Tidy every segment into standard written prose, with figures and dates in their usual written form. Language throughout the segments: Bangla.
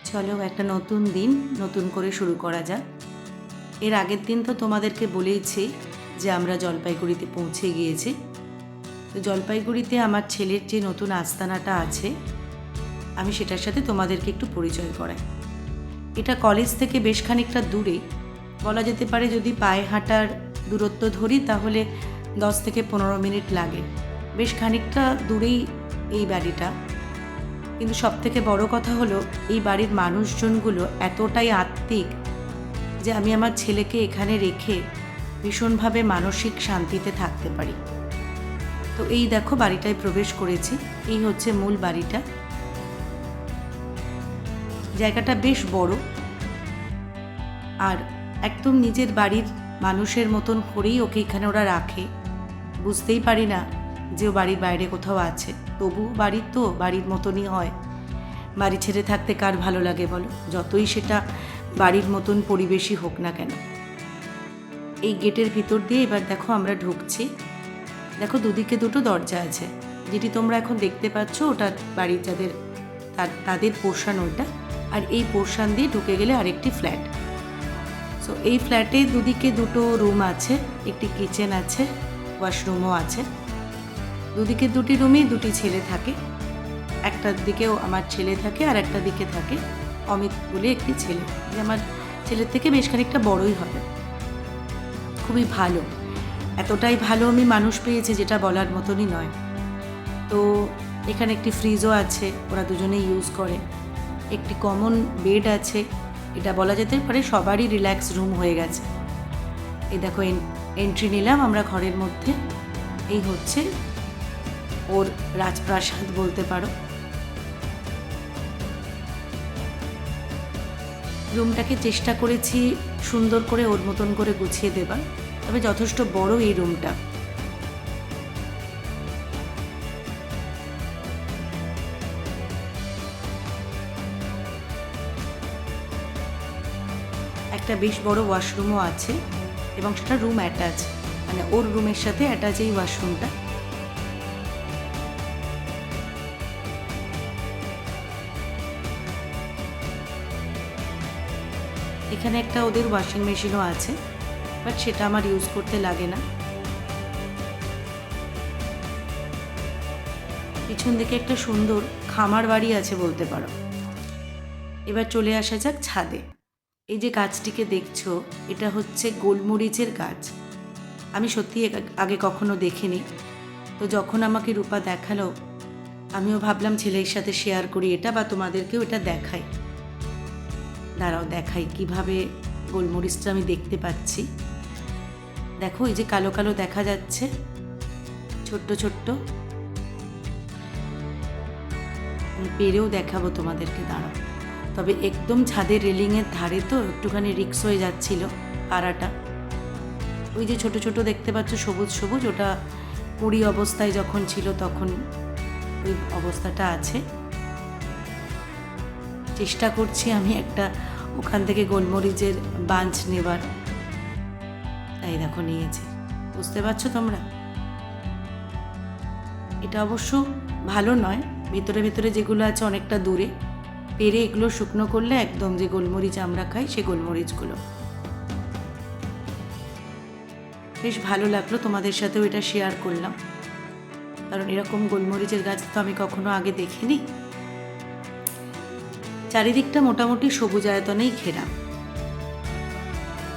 চলো একটা নতুন দিন নতুন করে শুরু করা যাক। এর আগের দিন তো তোমাদেরকে বলেইছি যে আমরা জলপাইগুড়িতে পৌঁছে গিয়েছি। তো জলপাইগুড়িতে আমার ছেলের যে নতুন আস্তানাটা আছে, আমি সেটার সাথে তোমাদেরকে একটু পরিচয় করাই। এটা কলেজ থেকে বেশ খানিকটা দূরে, বলা যেতে পারে যদি পায়ে হাঁটার দূরত্ব ধরি তাহলে 10 থেকে 15 মিনিট লাগে। বেশ খানিকটা দূরেই এই বাড়িটা। কিন্তু সবথেকে বড় কথা হলো এই বাড়ির মানুষজনগুলো এতটাই আত্মিক যে আমি আমার ছেলেকে এখানে রেখে ভীষণভাবে মানসিক শান্তিতে থাকতে পারি। তো এই দেখো বাড়িটায় প্রবেশ করেছি। এই হচ্ছে মূল বাড়িটা। জায়গাটা বেশ বড়, আর একদম নিজের বাড়ির মানুষের মতন করেই ওকে এখানে ওরা রাখে। বুঝতেই পারি না যে ও বাড়ির বাইরে কোথাও আছে, তবু বাড়ির তো বাড়ির মতনই হয়। বাড়ি ছেড়ে থাকতে কার ভালো লাগে বলো, যতই সেটা বাড়ির মতন পরিবেশই হোক না কেন। এই গেটের ভিতর দিয়ে এবার দেখো আমরা ঢুকছি। দেখো দুদিকে দুটো দরজা আছে, যেটি তোমরা এখন দেখতে পাচ্ছ ওটা বাড়ির যাদের তাদের পোর্শন ওইটা, আর এই পোর্শন দিয়ে ঢুকে গেলে আরেকটি ফ্ল্যাট। সো এই ফ্ল্যাটে দুদিকে দুটো রুম আছে, একটি কিচেন আছে, ওয়াশরুমও আছে। দুদিকে দুটি রুমেই দুটি ছেলে থাকে। একটার দিকেও আমার ছেলে থাকে আর একটা দিকে থাকে অমিত বলে একটি ছেলে, যে আমার ছেলের থেকে বেশ খানিকটা বড়ই হবে। খুবই ভালো, এতটাই ভালো আমি মানুষ পেয়েছি যেটা বলার মতনই নয়। তো এখানে একটি ফ্রিজও আছে, ওরা দুজনেই ইউজ করে। একটি কমন বেড আছে, এটা বলা যেতে পারে সবারই রিল্যাক্স রুম হয়ে গেছে। এই দেখো এন্ট্রি নিলাম আমরা ঘরের মধ্যে। এই হচ্ছে ওর রাজপ্রাসাদ বলতে পারো। রুমটাকে চেষ্টা করেছি সুন্দর করে ওর মতন করে গুছিয়ে দেবার, তবে যথেষ্ট বড় এই রুমটা। একটা বেশ বড় ওয়াশরুমও আছে এবং সেটা রুম অ্যাটাচ, মানে ওর রুমের সাথে অ্যাটাচ এই ওয়াশরুমটা। এখানে একটা ওদের ওয়াশিং মেশিনও আছে, বাট সেটা আমার ইউজ করতে লাগে না। পিছন দিকে একটা সুন্দর খামার বাড়ি আছে বলতে পারো। এবার চলে আসা যাক ছাদে। এই যে গাছটিকে দেখছো, এটা হচ্ছে গোলমরিচের গাছ। আমি সত্যি আগে কখনো দেখিনি। তো যখন আমাকে রূপা দেখালো, আমিও ভাবলাম ছেলের সাথে শেয়ার করি এটা, বা তোমাদেরকেও এটা দেখাই। দাঁড়াও দেখাই কিভাবে গোলমরিচটা আমি দেখতে পাচ্ছি। দেখো এই যে কালো কালো দেখা যাচ্ছে, ছোট্ট ছোট্ট। আমি পেরেও দেখাবো তোমাদেরকে, দাঁড়াও। তবে একদম ছাদের রেলিংয়ের ধারে তো একটুখানি রিক্স হয়ে যাচ্ছিল পাড়াটা। ওই যে ছোট ছোট দেখতে পাচ্ছ সবুজ সবুজ, ওটা কুড়ি অবস্থায় যখন ছিল তখন ওই অবস্থাটা আছে। চেষ্টা করছি আমি একটা ওখান থেকে গোলমরিচের বাঞ্চ নেবার। এই দেখো নিয়েছি, বুঝতে পারছো তোমরা। এটা অবশ্য ভালো নয়, ভেতরে ভেতরে যেগুলো আছে অনেকটা দূরে। পেরে এগুলো শুকনো করলে একদম যে গোলমরিচ আমরা খাই সে গোলমরিচগুলো। বেশ ভালো লাগলো, তোমাদের সাথেও এটা শেয়ার করলাম, কারণ এরকম গোলমরিচের গাছ তো আমি কখনো আগে দেখিনি। চারিদিকটা মোটামুটি সবুজায়তনেই ঘেরা,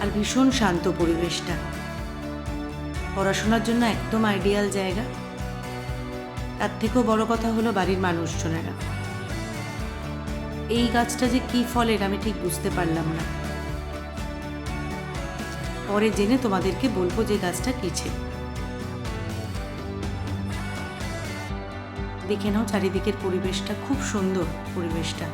আর ভীষণ শান্ত পরিবেশটা। পড়াশোনার জন্য একদম আইডিয়াল জায়গা। তার থেকেও বড় কথা হলো বাড়ির মানুষজনেরা। এই গাছটা যে কি ফলের আমি ঠিক বুঝতে পারলাম না, পরে জেনে তোমাদেরকে বলবো যে গাছটা কিছে। দেখে নাও চারিদিকের পরিবেশটা, খুব সুন্দর পরিবেশটা।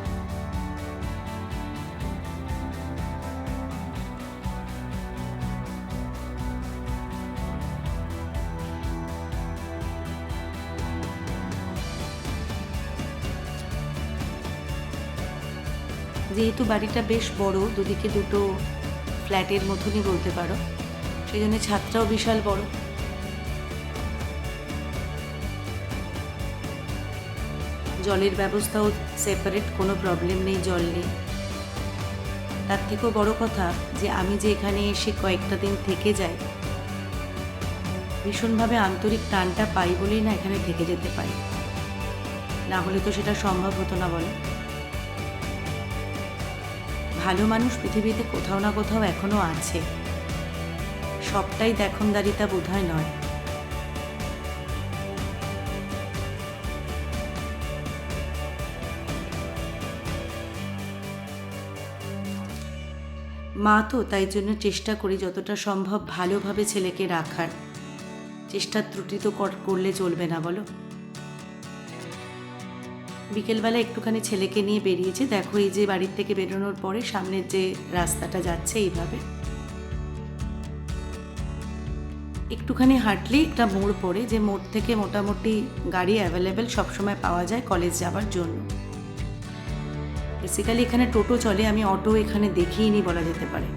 যেহেতু বাড়িটা বেশ বড়, দুদিকে দুটো ফ্ল্যাটের মতনই বলতে পারো, সেই জন্য ছাদটাও বিশাল বড়। জলের ব্যবস্থাও সেপারেট, কোনো প্রবলেম নেই, জল নেই। তার থেকেও বড় কথা যে আমি যে এখানে এসে কয়েকটা দিন থেকে যাই, ভীষণভাবে আন্তরিক টানটা পাই বলেই না এখানে থেকে যেতে পারি, না হলে তো সেটা সম্ভব হতো না বলো। ভালো মানুষ পৃথিবীতে কোথাও না কোথাও এখনো আছে, সবটাই দেখনদারিতা বোধহয় নয়। মা তো তাই জন্য চেষ্টা করি যতটা সম্ভব ভালোভাবে ছেলেকে রাখার। চেষ্টার ত্রুটি তো করলে চলবে না বলো। বিকেলবেলা একটুখানি ছেলেকে নিয়ে বেরিয়েছে, দেখো এই যে বাড়ির থেকে বেরোনোর পরে সামনের যে রাস্তাটা যাচ্ছে এইভাবে একটুখানি হাঁটলেই একটা মোড় পড়ে, যে মোড় থেকে মোটামুটি গাড়ি অ্যাভেলেবেল সবসময় পাওয়া যায় কলেজ যাওয়ার জন্য। বেসিক্যালি এখানে টোটো চলে, আমি অটো এখানে দেখিনি বলা যেতে পারে।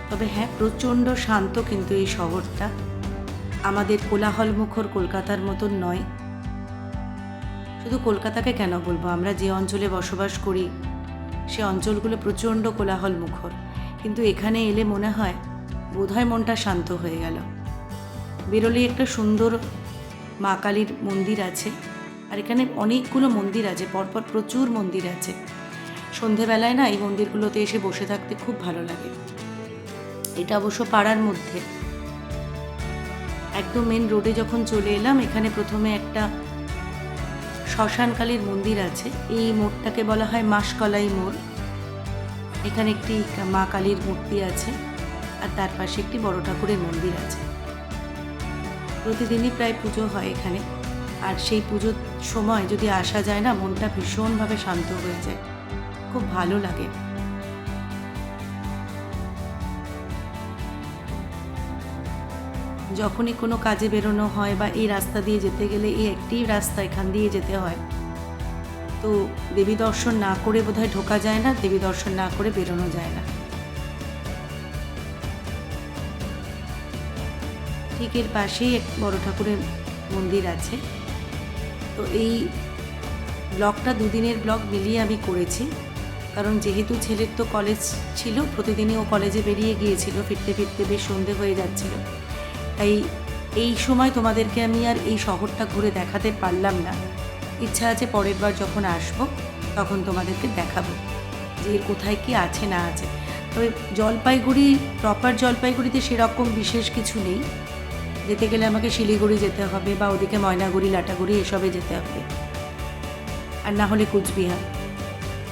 তবে হ্যাঁ, প্রচণ্ড শান্ত কিন্তু এই শহরটা, আমাদের কোলাহলমুখর কলকাতার মতন নয়। শুধু কলকাতাকে কেন বলবো, আমরা যে অঞ্চলে বসবাস করি সে অঞ্চলগুলো প্রচণ্ড কোলাহলমুখর, কিন্তু এখানে এলে মনে হয় বোধহয় মনটা শান্ত হয়ে গেল। বেরোলেই একটা সুন্দর মা কালীর মন্দির আছে, আর এখানে অনেকগুলো মন্দির আছে, পরপর প্রচুর মন্দির আছে। সন্ধেবেলায় না এই মন্দিরগুলোতে এসে বসে থাকতে খুব ভালো লাগে। এটা অবশ্য পাড়ার মধ্যে, একদম মেন রোডে যখন চলে এলাম এখানে প্রথমে একটা শ্মশানকালীর মন্দির আছে। এই মোড়টাকে বলা হয় মাসকলাই মোড়। এখানে একটি মা কালীর মূর্তি আছে, আর তার পাশে একটি বড় ঠাকুরের মন্দির আছে। প্রতিদিনই প্রায় পুজো হয় এখানে, আর সেই পুজোর সময় যদি আসা যায় না, মনটা ভীষণভাবে শান্ত হয়ে যায়, খুব ভালো লাগে। যখনই কোনো কাজে বেরোনো হয় বা এই রাস্তা দিয়ে যেতে গেলে, এই একটি রাস্তা এখান দিয়ে যেতে হয়, তো দেবী দর্শন না করে বোধহয় ঢোকা যায় না, দেবী দর্শন না করে বেরোনো যায় না। ঠিক এর পাশেই এক বড় ঠাকুরের মন্দির আছে। তো এই ব্লগটা দুদিনের ব্লগ মিলিয়ে আমি করেছি, কারণ যেহেতু ছেলের তো কলেজ ছিল, প্রতিদিনই ও কলেজে বেরিয়ে গিয়েছিল, ফিরতে ফিরতে বেশ সন্ধে হয়ে যাচ্ছিল, তাই এই সময় তোমাদেরকে আমি আর এই শহরটা ঘুরে দেখাতে পারলাম না। ইচ্ছা আছে পরের বার যখন আসবো তখন তোমাদেরকে দেখাবো যে এর কোথায় কি আছে না আছে। তবে জলপাইগুড়ি, প্রপার জলপাইগুড়িতে সেরকম বিশেষ কিছু নেই, যেতে গেলে আমাকে শিলিগুড়ি যেতে হবে বা ওদিকে ময়নাগুড়ি, লাটাগুড়ি এসবে যেতে হবে, আর না হলে কুচবিহার।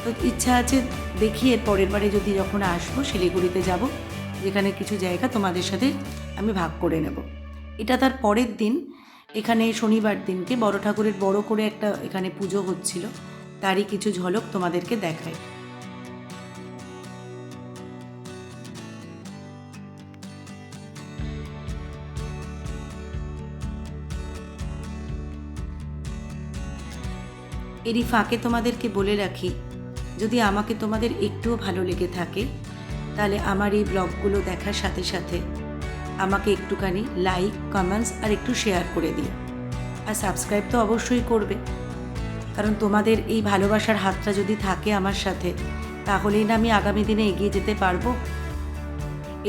তো ইচ্ছা আছে দেখি এর পরের বারে যদি যখন আসবো শিলিগুড়িতে যাব, যেখানে কিছু জায়গা তোমাদের সাথে আমি ভাগ করে নেব। এটা তার পরের দিন, এখানে শনিবার দিনকে বড় ঠাকুরের বড় করে একটা এখানে পুজো হচ্ছিল, তারই কিছু ঝলক তোমাদেরকে দেখাই। এরই ফাঁকে তোমাদেরকে বলে রাখি, যদি আমাকে তোমাদের একটুও ভালো লেগে থাকে তাহলে আমার এই ব্লগগুলো দেখার সাথে সাথে আমাকে একটুখানি লাইক, কমেন্টস আর একটু শেয়ার করে দিও, আর সাবস্ক্রাইব তো অবশ্যই করবে, কারণ তোমাদের এই ভালোবাসার হাতটা যদি থাকে আমার সাথে, তাহলেই না আমি আগামী দিনে এগিয়ে যেতে পারবো।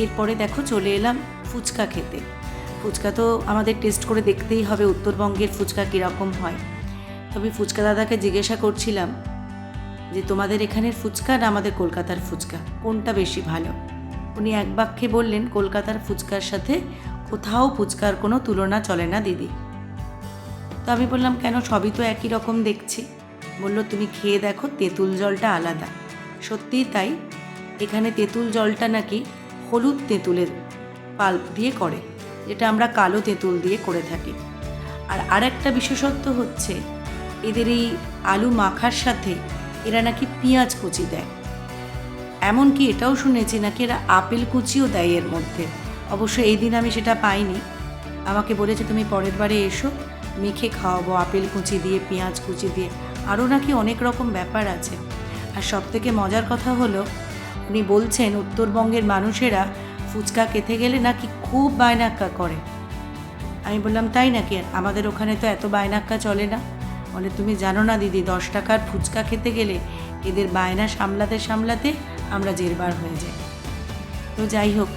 এরপরে দেখো চলে এলাম ফুচকা খেতে। ফুচকা তো আমাদের টেস্ট করে দেখতেই হবে উত্তরবঙ্গের ফুচকা কীরকম হয়। তবে ফুচকা দাদাকে জিজ্ঞাসা করছিলাম যে তোমাদের এখানের ফুচকা না আমাদের কলকাতার ফুচকা, কোনটা বেশি ভালো? উনি এক বাক্যে বললেন, কলকাতার ফুচকার সাথে কোথাও ফুচকার কোনো তুলনা চলে না দিদি। তো আমি বললাম কেন, সবই তো একই রকম দেখছি। বলল তুমি খেয়ে দেখো, তেঁতুল জলটা আলাদা। সত্যিই তাই, এখানে তেঁতুল জলটা নাকি হলুদ তেঁতুলের পাল্প দিয়ে করে, যেটা আমরা কালো তেঁতুল দিয়ে করে থাকি। আর আরেকটা বিশেষত্ব হচ্ছে এদের এই আলু মাখার সাথে এরা নাকি পেঁয়াজ কুচি দেয়, এমনকি এটাও শুনেছি নাকি এরা আপেল কুচিও দেয় এর মধ্যে। অবশ্য এই দিন আমি সেটা পাইনি, আমাকে বলেছে তুমি পরের বারে এসো, মেখে খাওয়াবো আপেল কুচি দিয়ে, পেঁয়াজ কুচি দিয়ে। আরও নাকি অনেক রকম ব্যাপার আছে। আর সবথেকে মজার কথা হলো, উনি বলছেন উত্তরবঙ্গের মানুষেরা ফুচকা খেতে গেলে নাকি খুব বায়নাক্কা করে। আমি বললাম তাই নাকি? আমাদের ওখানে তো এত বায়নাক্কা চলে না। বলে তুমি জানো না দিদি, 10 টাকার ফুচকা খেতে গেলে এদের বায়না সামলাতে সামলাতে আমরা জেরবার হয়ে যাই। তো যাই হোক,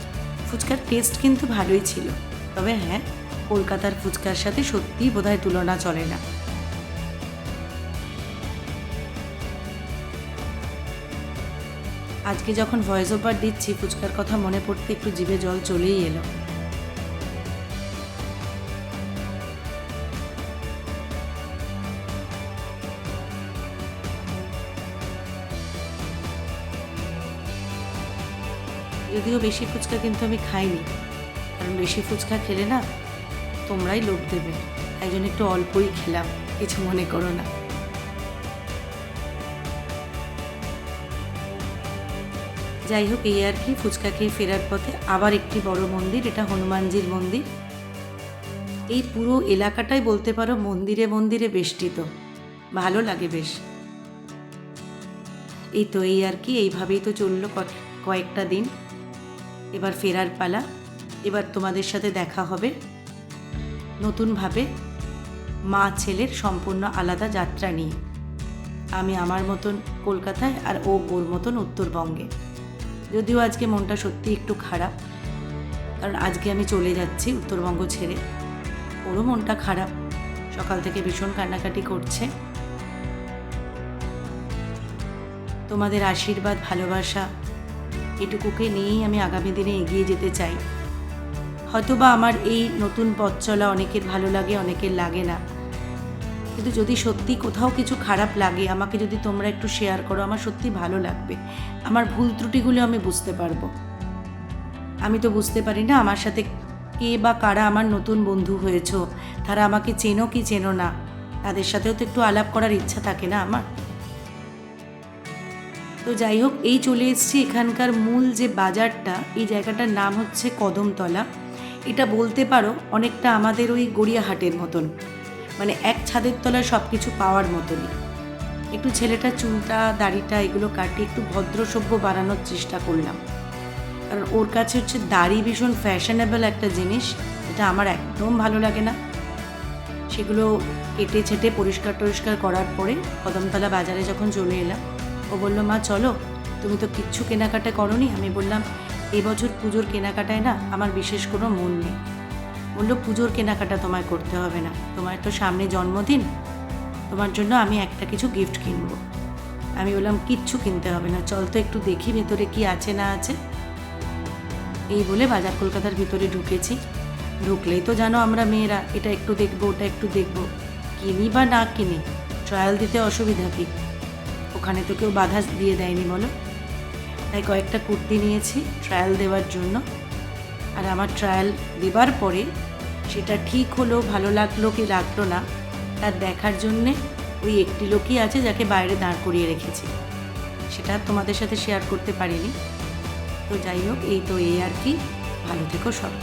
ফুচকার টেস্ট কিন্তু ভালোই ছিল। তবে হ্যাঁ, কলকাতার ফুচকার সাথে সত্যিই বোধহয় তুলনা চলে না। আজকে যখন ভয়েস ওভার দিচ্ছি, ফুচকার কথা মনে পড়তে একটু জিভে জল চলেই এলো। যদিও বেশি ফুচকা কিন্তু আমি খাইনি, কারণ বেশি ফুচকা খেলে না তোমরাই লোভ দেবে, তাই জন্য একটু অল্পই খেলাম, কিছু মনে করো না। যাই হোক, এই আর কি, ফুচকা খেয়ে ফেরার পথে আবার একটি বড় মন্দির, এটা হনুমানজির মন্দির। এই পুরো এলাকাটাই বলতে পারো মন্দিরে মন্দিরে বেষ্টিত, ভালো লাগে বেশ। এই তো, এই আর কি, এইভাবেই তো চললো কয়েকটা দিন। এবার ফেরার পালা। এবার তোমাদের সাথে দেখা হবে নতুনভাবে, মা ছেলের সম্পূর্ণ আলাদা যাত্রা নিয়ে। আমি আমার মতন কলকাতায়, আর ও ওর মতন উত্তরবঙ্গে। যদিও আজকে মনটা সত্যি একটু খারাপ, কারণ আজকে আমি চলে যাচ্ছি উত্তরবঙ্গ ছেড়ে। ওরও মনটা খারাপ, সকাল থেকে ভীষণ কান্নাকাটি করছে। তোমাদের আশীর্বাদ, ভালোবাসা, এটুকুকে নিয়েই আমি আগামী দিনে এগিয়ে যেতে চাই। হয়তোবা আমার এই নতুন পথ চলা অনেকের ভালো লাগে, অনেকের লাগে না, কিন্তু যদি সত্যি কোথাও কিছু খারাপ লাগে, আমাকে যদি তোমরা একটু শেয়ার করো, আমার সত্যি ভালো লাগবে। আমার ভুল ত্রুটিগুলো আমি বুঝতে পারবো। আমি তো বুঝতে পারি না আমার সাথে কে বা কারা আমার নতুন বন্ধু হয়েছো, তারা আমাকে চেনো কি চেনো না, তাদের সাথেও তো একটু আলাপ করার ইচ্ছা থাকে না আমার। তো যাই হোক, এই চলে এসেছি এখানকার মূল যে বাজারটা, এই জায়গাটার নাম হচ্ছে কদমতলা। এটা বলতে পারো অনেকটা আমাদের ওই গড়িয়াহাটের মতন, মানে এক ছাদের তলায় সব কিছু পাওয়ার মতনই। একটু ছেলেটা চুলটা দাড়িটা এগুলো কাটিয়ে একটু ভদ্রসভ্য বানানোর চেষ্টা করলাম, কারণ ওর কাছে হচ্ছে দাড়ি ভীষণ ফ্যাশনেবল একটা জিনিস, এটা আমার একদম ভালো লাগে না। সেগুলো কেটে ছেটে পরিষ্কার টরিষ্কার করার পরে কদমতলা বাজারে যখন চলে এলাম, ও বললো মা চলো, তুমি তো কিচ্ছু কেনাকাটা করোনি। আমি বললাম এবছর পুজোর কেনাকাটায় না আমার বিশেষ কোনো মন নেই। বললো পুজোর কেনাকাটা তোমায় করতে হবে না, তোমার তো সামনে জন্মদিন, তোমার জন্য আমি একটা কিছু গিফট কিনবো। আমি বললাম কিচ্ছু কিনতে হবে না, চল তো একটু দেখি ভেতরে কি আছে না আছে। এই বলে বাজার কলকাতার ভিতরে ঢুকেছি। ঢুকলেই তো জানো আমরা মেয়েরা এটা একটু দেখবো ওটা একটু দেখবো, কিনি বা না কিনি, ট্রায়াল দিতে অসুবিধা কী? ওখানে তো কেউ বাধা দিয়ে দেয়নি বলো। তাই কয়েকটা কুর্তি নিয়েছি ট্রায়াল দেওয়ার জন্য। আর আমার ট্রায়াল দেবার পরে সেটা ঠিক হলো, ভালো লাগলো কি লাগলো না, তার দেখার জন্যে ওই একটি লোকই আছে যাকে বাইরে দাঁড় করিয়ে রেখেছি, সেটা তোমাদের সাথে শেয়ার করতে পারিনি। তো যাই হোক, এই তো, এই আর কি, ভালো থেকো সব।